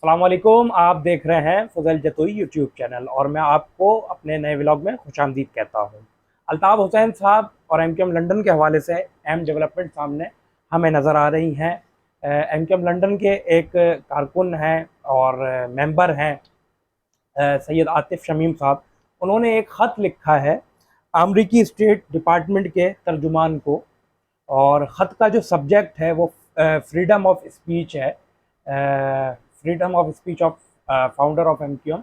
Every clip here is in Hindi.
अस्सलामुअलैकुम। आप देख रहे हैं फजल जतोई यूट्यूब चैनल और मैं आपको अपने नए व्लॉग में खुशामदीद कहता हूँ। अल्ताफ़ हुसैन साहब और एमकेएम लंदन के हवाले से एम डेवलपमेंट सामने हमें नज़र आ रही हैं। एमकेएम लंदन के एक कारकुन हैं और मेंबर हैं सैयद आतिफ शमीम साहब। उन्होंने एक ख़त लिखा है अमरीकी स्टेट डिपार्टमेंट के तर्जुमान को, और ख़त का जो सब्जेक्ट है वो फ्रीडम ऑफ स्पीच है। Freedom of speech of founder of MQM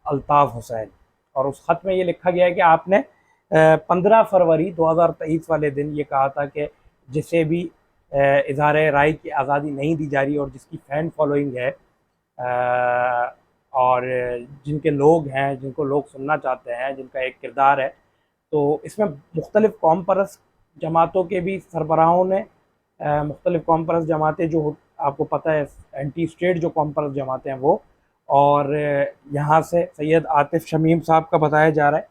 Altaf Hussain. और उस ख़त में ये लिखा गया है कि आपने 15 फरवरी 2023 वाले दिन ये कहा था कि जिसे भी इज़हार राय की आज़ादी नहीं दी जा रही और जिसकी फ़ैन फॉलोइंग है और जिनके लोग हैं, जिनको लोग सुनना चाहते हैं, जिनका एक किरदार है, तो इसमें मुख्तलिफ़ कौम परस्त जमातों के भी सरबराहों ने मुख्तलिफ़ कौम परस्त जमातें जो आपको पता है एंटी स्टेट जो कौम परस्त जमातें हैं वो, और यहाँ से सैयद आतिफ शमीम साहब का बताया जा रहा है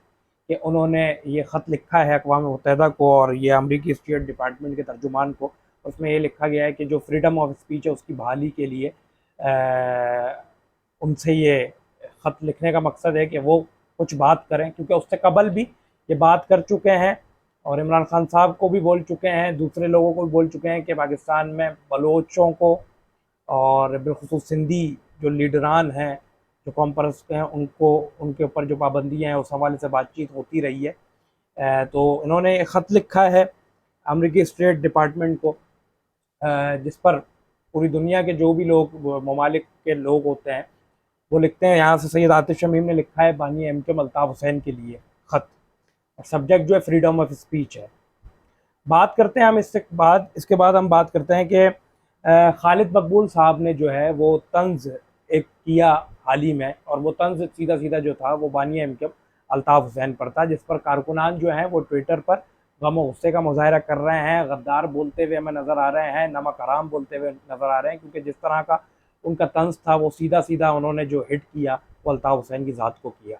कि उन्होंने ये ख़त लिखा है अक़वाम मुत्तहिदा को और ये अमरीकी स्टेट डिपार्टमेंट के तर्जुमान को। उसमें ये लिखा गया है कि जो फ्रीडम ऑफ स्पीच है उसकी बहाली के लिए उनसे ये ख़त लिखने का मकसद है कि वो कुछ बात करें, क्योंकि उससे कबल भी ये बात कर चुके हैं और इमरान खान साहब को भी बोल चुके हैं, दूसरे लोगों को भी बोल चुके हैं कि पाकिस्तान में बलोचों को और बिलखुसूस सिंधी जो लीडरान हैं, जो कौम परस्त के हैं, उनको उनके ऊपर जो पाबंदियाँ हैं उस हवाले से बातचीत होती रही है। तो इन्होंने एक ख़त लिखा है अमरीकी स्टेट डिपार्टमेंट को, जिस पर पूरी दुनिया के जो भी लोग ममालिक के लोग होते हैं वो लिखते हैं। यहाँ से सैयद आतिफ शमीम ने लिखा है बानी एमकेएम अल्ताफ़ हुसैन के लिए ख़त, और सब्जेक्ट जो है फ्रीडम ऑफ स्पीच है। बात करते हैं हम इसके बाद हम बात करते हैं कि खालिद मकबूल साहब ने जो है वो तंज़ एक किया हाल ही में, और वो तंज़ सीधा सीधा जो था वो बानी एमकेएम अल्ताफ़ हुसैन पर था, जिस पर कारकुनान जो हैं वो ट्विटर पर गम और गुस्से का मुज़ाहरा कर रहे हैं, गद्दार बोलते हुए हमें नज़र आ रहे हैं, नमक हराम बोलते हुए नज़र आ रहे हैं, क्योंकि जिस तरह का उनका तंज़ था वो सीधा सीधा उन्होंने जो हिट किया वो अल्ताफ़ हुसैन की ज़ात को किया।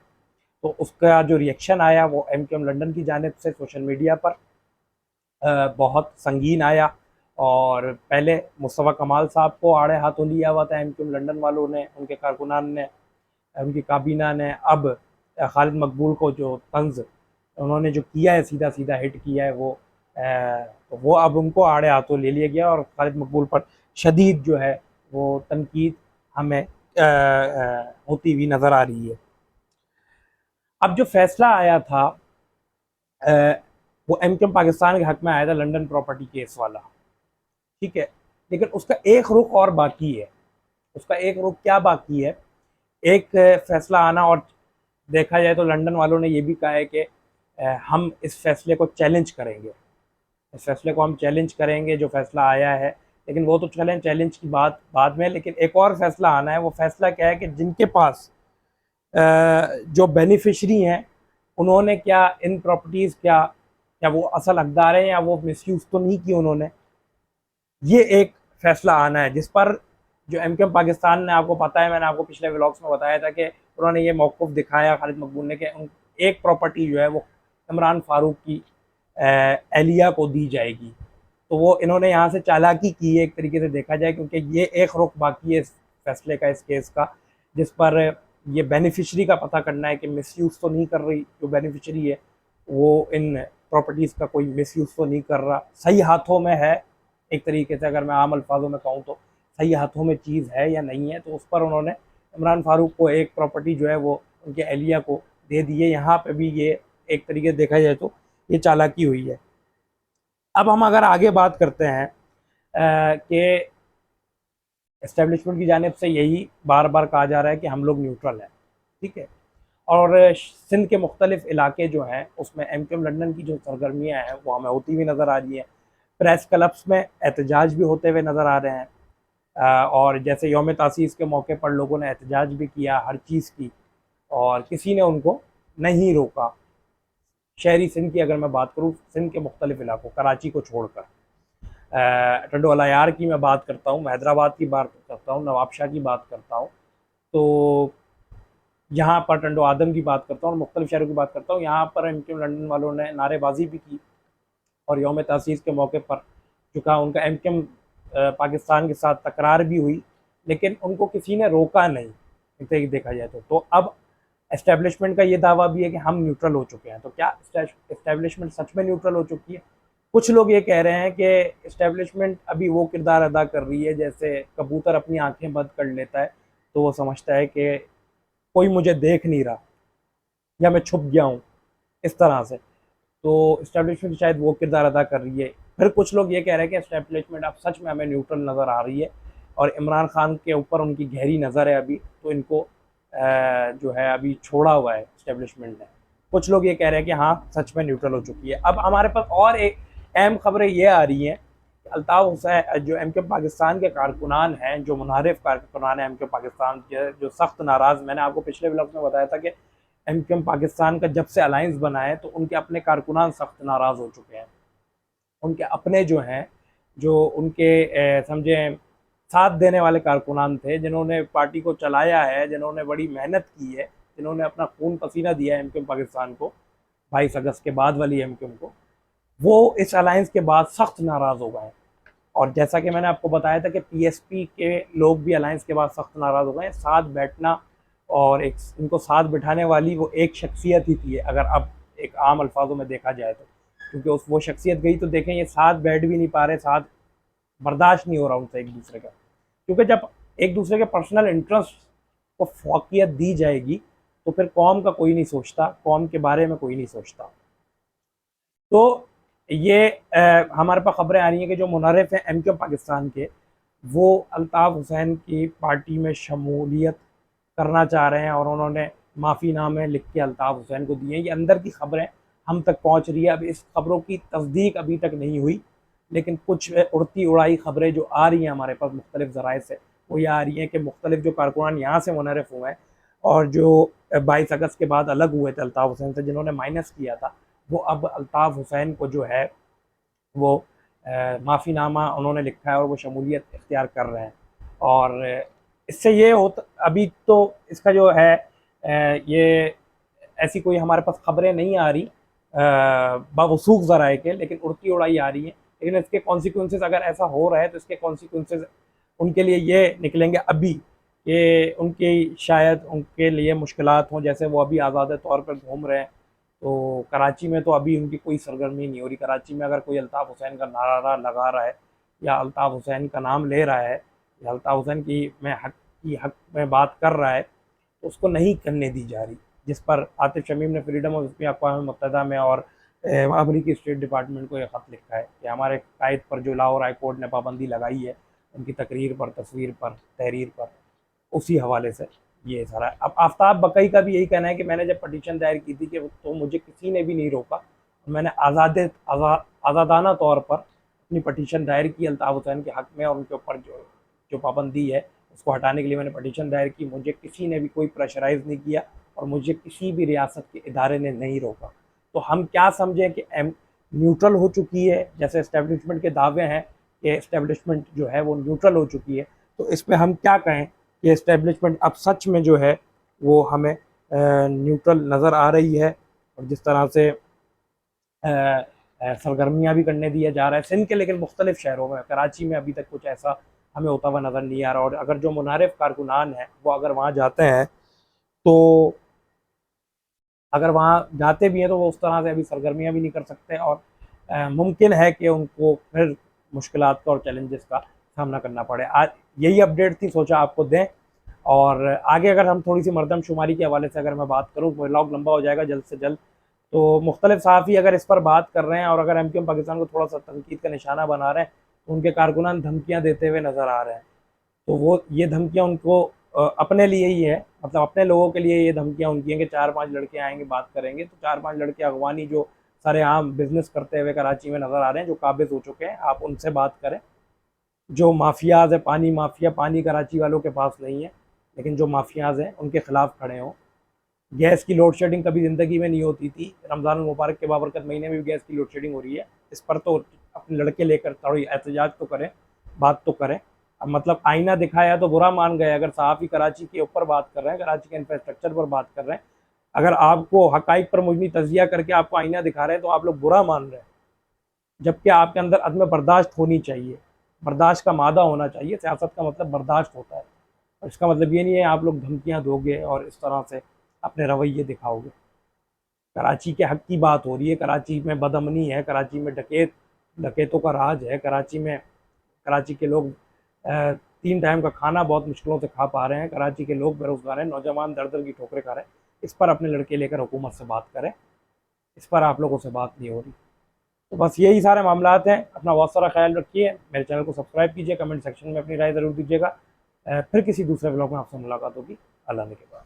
तो उसका जो रिएक्शन आया वो एमकेएम लंदन की जानिब से सोशल मीडिया पर बहुत संगीन आया। और पहले मुस्तफ़ा कमाल साहब को आड़े हाथों लिया हुआ था एमक्यूएम लंदन वालों ने, उनके कारकुनान ने, उनकी काबीना ने। अब खालिद मकबूल को जो तंज़ उन्होंने जो किया है, सीधा सीधा हिट किया है तो वो अब उनको आड़े हाथों ले लिया गया, और खालिद मकबूल पर शदीद जो है वो तनकीद हमें होती हुई नज़र आ रही है। अब जो फैसला आया था वो एमकेएम पाकिस्तान के हक में आया था, लंदन प्रॉपर्टी केस वाला, ठीक है। लेकिन उसका एक रुख और बाकी है। उसका एक रुख क्या बाकी है? एक फैसला आना, और देखा जाए तो लंदन वालों ने ये भी कहा है कि हम इस फैसले को चैलेंज करेंगे, इस फैसले को हम चैलेंज करेंगे जो फैसला आया है। लेकिन वो तो चैलेंज की बात बाद में, लेकिन एक और फैसला आना है। वो फैसला क्या है कि जिनके पास जो बेनिफिशरी हैं उन्होंने क्या इन प्रॉपर्टीज़ क्या क्या वो असल हकदार हैं या वो मिसयूज़ तो नहीं की उन्होंने, ये एक फैसला आना है। जिस पर जो एमकेएम पाकिस्तान ने, आपको पता है मैंने आपको पिछले व्लॉग्स में बताया था कि उन्होंने ये मौक़िफ़ दिखाया खालिद मकबूल ने कि एक प्रॉपर्टी जो है वो इमरान फारूक की एहलिया को दी जाएगी। तो वो इन्होंने यहाँ से चालाकी की है एक तरीके से देखा जाए, क्योंकि ये एक रुख बाकी है इस फैसले का, इस केस का, जिस पर ये बेनिफिशरी का पता करना है कि मिसयूज़ तो नहीं कर रही जो बेनिफिशरी है, वो इन प्रॉपर्टीज़ का कोई मिसयूज़ तो नहीं कर रहा, सही हाथों में है। एक तरीके से अगर मैं आम अल्फाजों में कहूँ तो सही हाथों में चीज़ है या नहीं है। तो उस पर उन्होंने इमरान फारूक को एक प्रॉपर्टी जो है वो उनके एहलिया को दे दी है। यहाँ पे भी ये एक तरीके से देखा जाए तो ये चालाकी हुई है। अब हम अगर आगे बात करते हैं कि इस्टेब्लिशमेंट की जानिब से यही बार बार कहा जा रहा है कि हम लोग न्यूट्रल हैं, ठीक है। और सिंध के मुख्तलिफ़ इलाके जो हैं उसमें एमकेएम लंदन की जो सरगर्मियाँ हैं वो हमें होती हुई नज़र आ रही हैं। प्रेस क्लब्स में एहतजाज भी होते हुए नज़र आ रहे हैं, और जैसे यौम तासीस के मौके पर लोगों ने एहतजाज भी किया हर चीज़ की, और किसी ने उनको नहीं रोका। शहरी सिंध की अगर मैं बात करूँ, सिंध के मुख्तलिफ़ इलाकों, कराची को छोड़कर, टंडो अलायार की मैं बात करता हूँ, हैदराबाद की बात करता हूँ, नवाबशाह की बात करता हूँ, तो यहाँ पर टंडो आदम की बात करता हूँ और मुख्तलिफ़ शहरों की बात करता हूँ। यहाँ पर एमकेएम लंदन वालों ने नारेबाजी भी की, और यौम तासीस के मौके पर चूँकि उनका एमकेएम पाकिस्तान के साथ तकरार भी हुई, लेकिन उनको किसी ने रोका नहीं, देखा जाए तो अब एस्टेब्लिशमेंट का ये दावा भी है कि हम न्यूट्रल हो चुके हैं। तो क्या एस्टेब्लिशमेंट सच में न्यूट्रल हो चुकी है? कुछ लोग ये कह रहे हैं कि एस्टेब्लिशमेंट अभी वो किरदार अदा कर रही है जैसे कबूतर अपनी आंखें बंद कर लेता है तो वो समझता है कि कोई मुझे देख नहीं रहा या मैं छुप गया हूँ, इस तरह से। तो इस्टेब्लिशमेंट शायद वो किरदार अदा कर रही है। फिर कुछ लोग ये कह रहे हैं कि इस्टेब्लिशमेंट अब सच में हमें न्यूट्रल नज़र आ रही है और इमरान खान के ऊपर उनकी गहरी नज़र है अभी, तो इनको जो है अभी छोड़ा हुआ है इस्टेब्लिशमेंट ने। कुछ लोग ये कह रहे हैं कि हाँ सच में न्यूट्रल हो चुकी है। अब हमारे पास और एक अहम खबरें ये आ रही हैं कि अल्ताफ़ हुसैन जो एमक्यू पाकिस्तान के कारकुनान हैं, जो मुनहरिफ कारकुनान हैं एमक्यू पाकिस्तान के, जो सख्त नाराज़, मैंने आपको पिछले ब्लॉग में बताया था कि एमक्यूएम पाकिस्तान का जब से अलायंस बना है तो उनके अपने कारकुनान सख्त नाराज़ हो चुके हैं। उनके अपने जो हैं, जो उनके समझें साथ देने वाले कारकुनान थे, जिन्होंने पार्टी को चलाया है, जिन्होंने बड़ी मेहनत की है, जिन्होंने अपना खून पसीना दिया है एमक्यूएम पाकिस्तान को, 22 अगस्त के बाद वाली एमक्यूएम को, वो इस अलायंस के बाद सख्त नाराज़ हो गए हैं। और जैसा कि मैंने आपको बताया था कि पीएसपी के लोग भी अलायंस के बाद सख्त नाराज़ हो गए हैं। साथ बैठना और एक इनको साथ बिठाने वाली वो एक शख्सियत ही थी, अगर अब एक आम अल्फाजों में देखा जाए तो, क्योंकि उस वो शख्सियत गई तो देखें ये साथ बैठ भी नहीं पा रहे, साथ बर्दाश्त नहीं हो रहा उनसे एक दूसरे का। क्योंकि जब एक दूसरे के पर्सनल इंटरेस्ट को फौकियत दी जाएगी तो फिर कौम का कोई नहीं सोचता, कौम के बारे में कोई नहीं सोचता। तो ये हमारे पास खबरें आ रही हैं कि जो मुनर्रिफ हैं एमक्यूएम पाकिस्तान के, वो अल्ताफ़ हुसैन की पार्टी में शमूलियत करना चाह रहे हैं और उन्होंने माफ़ीनामे लिख के अल्ताफ़ हुसैन को दिए हैं। ये अंदर की खबरें हम तक पहुंच रही है। अब इस खबरों की तस्दीक अभी तक नहीं हुई, लेकिन कुछ उड़ती उड़ाई खबरें जो आ रही हैं हमारे पास मुख्तलिफ ज़राए से, वो ये आ रही हैं कि मुख्तलिफ जो कारकुनान यहाँ से मुनर्रिफ हुए हैं और जो 22 अगस्त के बाद अलग हुए थे अल्ताफ़ हुसैन से, जिन्होंने माइनस किया था, वो अब अल्ताफ़ हुसैन को जो है वो माफ़ीनामा उन्होंने लिखा है और वो शमूलियत इख्तियार कर रहे हैं। और इससे ये होता, अभी तो इसका जो है ये ऐसी कोई हमारे पास खबरें नहीं आ रही बावसूख ज़राए के, लेकिन उड़ती उड़ाई आ रही हैं। लेकिन इसके कॉन्सिक्वेंसेस अगर ऐसा हो रहा है तो इसके कॉन्सिक्वेंसेस उनके लिए ये निकलेंगे अभी कि उनकी शायद उनके लिए मुश्किलात हों। जैसे वो अभी आज़ाद तौर पर घूम रहे हैं, तो कराची में तो अभी उनकी कोई सरगर्मी नहीं हो रही। कराची में अगर कोई अल्ताफ़ हुसैन का नारा लगा रहा है या अल्ताफ़ हुसैन का नाम ले रहा है या अल्ताफ़ हुसैन की हक में बात कर रहा है, तो उसको नहीं करने दी जा रही। जिस पर आतिफ शमीम ने फ्रीडम ऑफ स्पीच अक़वाम मुत्तहिदा में और अमरीकी स्टेट डिपार्टमेंट को यह ख़त लिखा है कि हमारे कायद पर जो लाहौर हाई कोर्ट ने पाबंदी लगाई है उनकी तकरीर पर, तस्वीर पर, तहरीर पर, उसी हवाले से ये सारा। अब आफ्ताब बकई का भी यही कहना है कि मैंने जब पटिशन दायर की थी कि तो मुझे किसी ने भी नहीं रोका, मैंने आज़ादाना तौर पर अपनी पटिशन दायर की अल्ताफ़ हुसैन के हक़ में और उनके ऊपर जो जो पाबंदी है उसको हटाने के लिए मैंने पटिशन दायर की। मुझे किसी ने भी कोई प्रेशराइज़ नहीं किया और मुझे किसी भी रियासत के इदारे ने नहीं रोका। तो हम क्या समझें कि न्यूट्रल हो चुकी है, जैसे इस्टेब्लिशमेंट के दावे हैं कि इस्टेब्लिशमेंट जो है वो न्यूट्रल हो चुकी है, तो इस पर हम क्या कहें कि इस्टेब्लिशमेंट अब सच में जो है वो हमें न्यूट्रल नज़र आ रही है। और जिस तरह से सरगर्मियाँ भी करने दिया जा रहा है सिंध के, लेकिन मुख्तलिफ शहरों में, कराची में अभी तक कुछ ऐसा हमें होता हुआ नज़र नहीं आ रहा। और अगर जो मुनारिफ कारकुनान हैं वो अगर वहाँ जाते हैं तो अगर वहाँ जाते भी हैं तो वो उस तरह से अभी सरगर्मियाँ भी नहीं कर सकते और मुमकिन है कि उनको फिर मुश्किलात का और चैलेंजेस का सामना करना पड़े। आज यही अपडेट थी, सोचा आपको दें। और आगे अगर हम थोड़ी सी मरदमशुमारी के हवाले से अगर मैं बात करूँ, व्लॉग लंबा हो जाएगा जल्द से जल्द, तो मुख्तलिफ सहाफ़ी अगर इस पर बात कर रहे हैं और अगर एमक्यूएम पाकिस्तान को थोड़ा सा तनकीद का निशाना बना रहे हैं तो उनके कारकुनान धमकियाँ देते हुए नज़र आ रहे हैं। तो वो ये धमकियाँ उनको अपने लिए ही है, मतलब अपने लोगों के लिए ये धमकियाँ उनकी हैं कि 4-5 लड़के आएंगे बात करेंगे। तो 4-5 लड़के अगवानी जो सरेआम बिजनेस करते हुए कराची में नज़र आ रहे हैं, जो काबिज हो चुके हैं, आप उनसे बात करें। जो माफियाज़ है, पानी माफिया, पानी कराची वालों के पास नहीं है, लेकिन जो माफियाज़ हैं उनके ख़िलाफ़ खड़े हों। गैस की लोड शेडिंग कभी ज़िंदगी में नहीं होती थी, रमज़ान मुबारक के बाबरकत महीने में भी गैस की लोड शेडिंग हो रही है। इस पर तो अपने लड़के लेकर थोड़ी एहतजाज तो करें, बात तो करें। अब मतलब आईना दिखाया तो बुरा मान गए। अगर सहाफ़ी कराची के ऊपर बात कर रहे हैं, कराची के इंफ्रास्ट्रक्चर पर बात कर रहे हैं, अगर आपको हक़ाइक़ पर मुजनी तज़िया करके आपको आईना दिखा रहे हैं तो आप लोग बुरा मान रहे हैं, जबकि आपके अंदर अदम बर्दाश्त होनी चाहिए, बर्दाश्त का मादा होना चाहिए। सियासत का मतलब बर्दाश्त होता है। और इसका मतलब ये नहीं है आप लोग धमकियाँ दोगे और इस तरह से अपने रवैये दिखाओगे। कराची के हक की बात हो रही है, कराची में बदअमनी है, कराची में डकैतों का राज है, कराची के लोग 3 टाइम का खाना बहुत मुश्किलों से खा पा रहे हैं, कराची के लोग बेरोजगार हैं, नौजवान दर दर की ठोकरें खा रहे हैं। इस पर अपने लड़के लेकर हुकूमत से बात करें, इस पर आप लोगों से बात नहीं हो रही। तो बस यही सारे मामलात हैं। अपना बहुत सारा ख्याल रखिए, मेरे चैनल को सब्सक्राइब कीजिए, कमेंट सेक्शन में अपनी राय ज़रूर दीजिएगा। फिर किसी दूसरे ब्लॉग में आपसे मुलाकात होगी। अल्लाह ने के बाद।